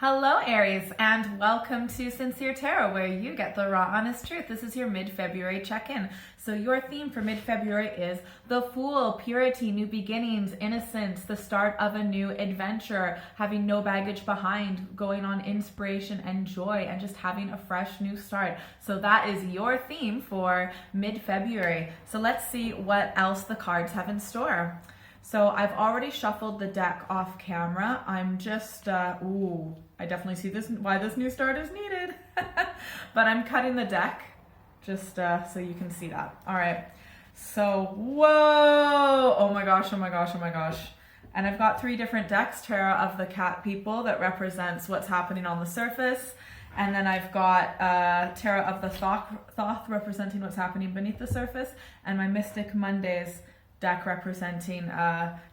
Hello Aries, and welcome to Sincere Tarot, where you get the raw honest truth. This is your mid-February check-in. So your theme for mid-February is the Fool, purity, new beginnings, innocence, the start of a new adventure, having no baggage behind, going on inspiration and joy, and just having a fresh new start. So that is your theme for mid-February. So let's see what else the cards have in store. So I've already shuffled the deck off camera. I'm just, I definitely see why this new start is needed. But I'm cutting the deck just so you can see that. All right. So, whoa, oh my gosh. And I've got 3 different decks, Tarot of the Cat People, that represents what's happening on the surface. And then I've got Tarot of the Thoth representing what's happening beneath the surface. And my Mystic Mondays deck representing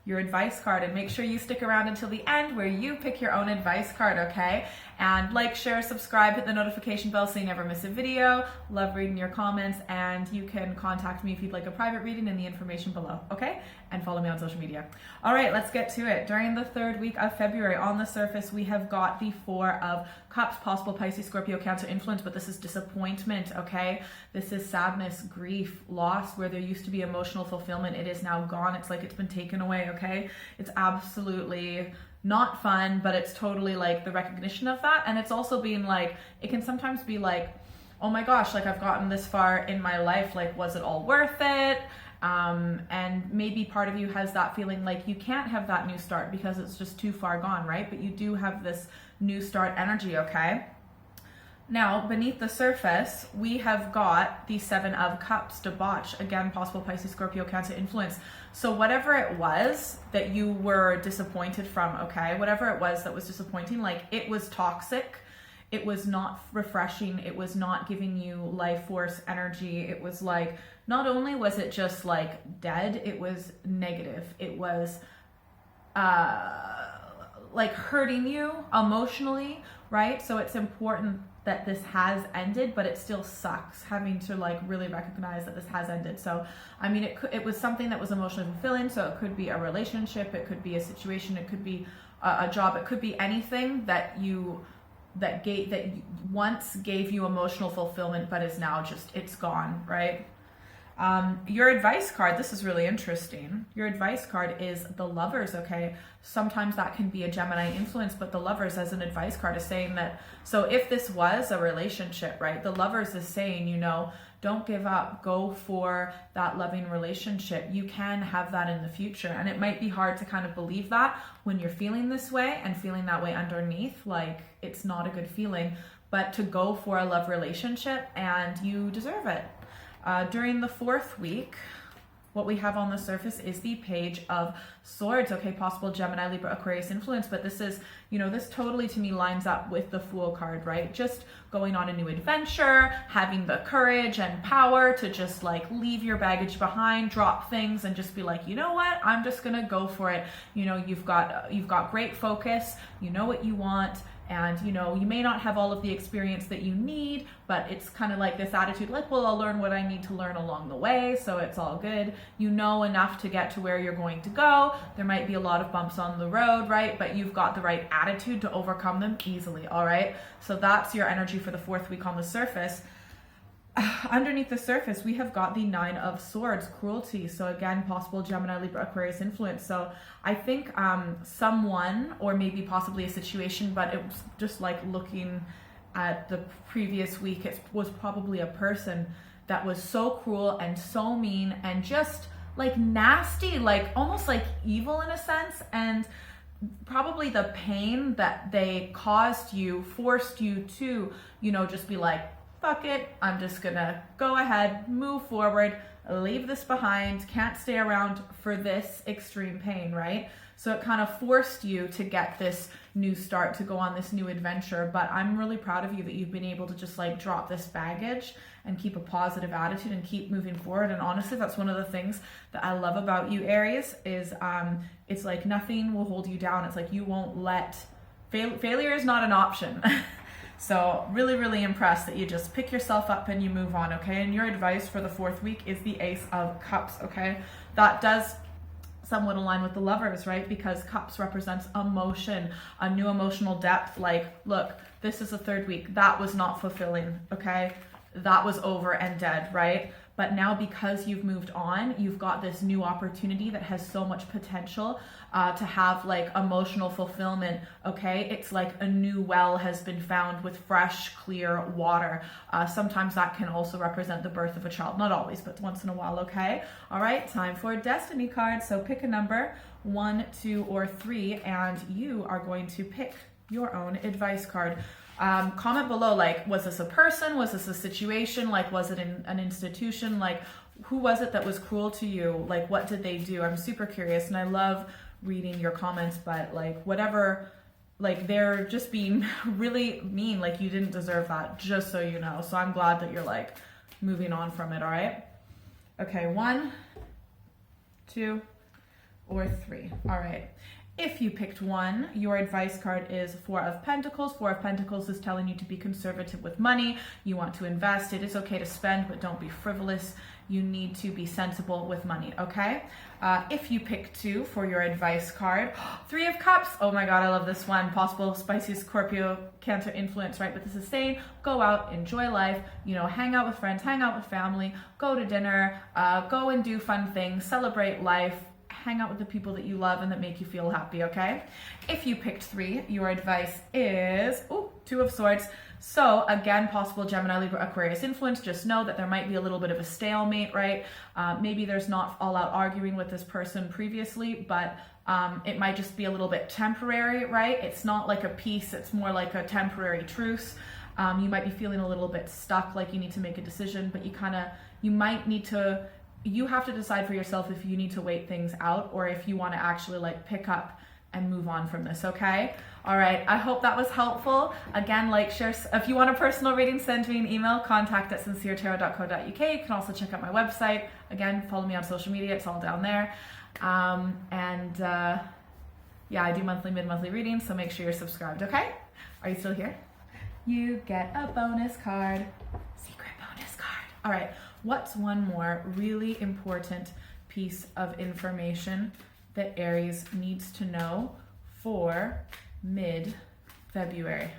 your advice card. And make sure you stick around until the end where you pick your own advice card, okay? And like, share, subscribe, hit the notification bell so you never miss a video. Love reading your comments, and you can contact me if you'd like a private reading in the information below, okay? And follow me on social media. All right, let's get to it. During the 3rd week of February, on the surface, we have got the 4 of Cups, possible Pisces, Scorpio, Cancer influence, but this is disappointment, okay? This is sadness, grief, loss, where there used to be emotional fulfillment. It is now gone. It's like it's been taken away, okay? It's absolutely not fun, but it's totally like the recognition of that. And it's also being like, it can sometimes be like, oh my gosh, like I've gotten this far in my life, like was it all worth it? And maybe part of you has that feeling like you can't have that new start because it's just too far gone, right? But you do have this new start energy, okay? Now, beneath the surface, we have got the 7 of Cups, debauch, again, possible Pisces, Scorpio, Cancer influence. So whatever it was that you were disappointed from, okay, whatever it was that was disappointing, like it was toxic, it was not refreshing, it was not giving you life force energy. It was like, not only was it just like dead, it was negative. It was like hurting you emotionally, right? So it's important that this has ended, but it still sucks having to like really recognize that this has ended. So, I mean, it was something that was emotionally fulfilling. So it could be a relationship, it could be a situation, it could be a job, it could be anything that once gave you emotional fulfillment, but is now just, it's gone, right? Your advice card, this is really interesting. Your advice card is the Lovers, okay? Sometimes that can be a Gemini influence, but the Lovers as an advice card is saying that, so if this was a relationship, right? The Lovers is saying, you know, don't give up, go for that loving relationship. You can have that in the future. And it might be hard to kind of believe that when you're feeling this way and feeling that way underneath, like it's not a good feeling, but to go for a love relationship and you deserve it. During the 4th week, what we have on the surface is the Page of Swords, okay, possible Gemini, Libra, Aquarius influence, but this is, you know, this totally to me lines up with the Fool card, right? Just going on a new adventure, having the courage and power to just like leave your baggage behind, drop things and just be like, you know what, I'm just gonna go for it. You know, you've got great focus, you know what you want, and you know, you may not have all of the experience that you need, but it's kind of like this attitude like, well, I'll learn what I need to learn along the way, so it's all good. You know enough to get to where you're going to go. There might be a lot of bumps on the road, right? But you've got the right attitude to overcome them easily, all right? So that's your energy for the 4th week on the surface. Underneath the surface, we have got the 9 of Swords, cruelty. So again, possible Gemini, Libra, Aquarius influence. So I think someone, or maybe possibly a situation, but it was just like looking at the previous week, it was probably a person that was so cruel and so mean and just like nasty, like almost like evil in a sense. And probably the pain that they caused you forced you to, you know, just be like, fuck it, I'm just gonna go ahead, move forward, leave this behind, can't stay around for this extreme pain, right? So it kind of forced you to get this new start, to go on this new adventure. But I'm really proud of you that you've been able to just like drop this baggage and keep a positive attitude and keep moving forward. And honestly, that's one of the things that I love about you, Aries, is it's like nothing will hold you down. It's like you won't let, failure is not an option. So really, really impressed that you just pick yourself up and you move on, okay? And your advice for the 4th week is the Ace of Cups, okay? That does somewhat aligned with the Lovers, right? Because Cups represents emotion, a new emotional depth. Like, look, this is the third week. That was not fulfilling, okay? That was over and dead, right? But now because you've moved on, you've got this new opportunity that has so much potential to have like emotional fulfillment, okay? It's like a new well has been found with fresh, clear water. Sometimes that can also represent the birth of a child. Not always, but once in a while, okay? All right, time for Destiny card. So pick a number, 1, 2, or 3, and you are going to pick your own advice card. Comment below, like, was this a person? Was this a situation? Like, was it an institution? Like, who was it that was cruel to you? Like, what did they do? I'm super curious, and I love reading your comments, but like, whatever, like, they're just being really mean. Like, you didn't deserve that, just so you know. So I'm glad that you're like moving on from it. All right. Okay. 1, 2, or 3. All right. If you picked 1, your advice card is 4 of Pentacles. 4 of Pentacles is telling you to be conservative with money. You want to invest. It is okay to spend, but don't be frivolous. You need to be sensible with money, okay? If you pick 2 for your advice card, 3 of Cups. Oh my God, I love this one. Possible spicy Scorpio, Cancer influence, right? But this is saying go out, enjoy life, you know, hang out with friends, hang out with family, go to dinner, go and do fun things, celebrate life, hang out with the people that you love and that make you feel happy, okay? If you picked 3, your advice is, 2 of Swords. So again, possible Gemini, Libra, Aquarius influence. Just know that there might be a little bit of a stalemate, right? Maybe there's not all out arguing with this person previously, but it might just be a little bit temporary, right? It's not like a peace, it's more like a temporary truce. You might be feeling a little bit stuck, like you need to make a decision, but you might need to, you have to decide for yourself if you need to wait things out or if you want to actually like pick up and move on from this, okay? All right, I hope that was helpful. Again, like, share, if you want a personal reading, send me an email, contact@sinceretarot.co.uk. You can also check out my website. Again, follow me on social media, it's all down there. Yeah, I do monthly, mid-monthly readings, so make sure you're subscribed, okay? Are you still here? You get a bonus card, secret bonus card. All right, what's one more really important piece of information that Aries needs to know for mid-February?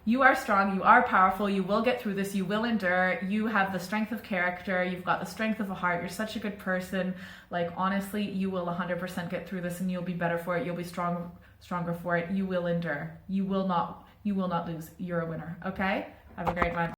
You are strong, you are powerful, you will get through this, you will endure, you have the strength of character, you've got the strength of a heart, you're such a good person. Like, honestly, you will 100% get through this and you'll be better for it, you'll be stronger for it, you will endure, you will not lose, you're a winner, okay? Have a great one.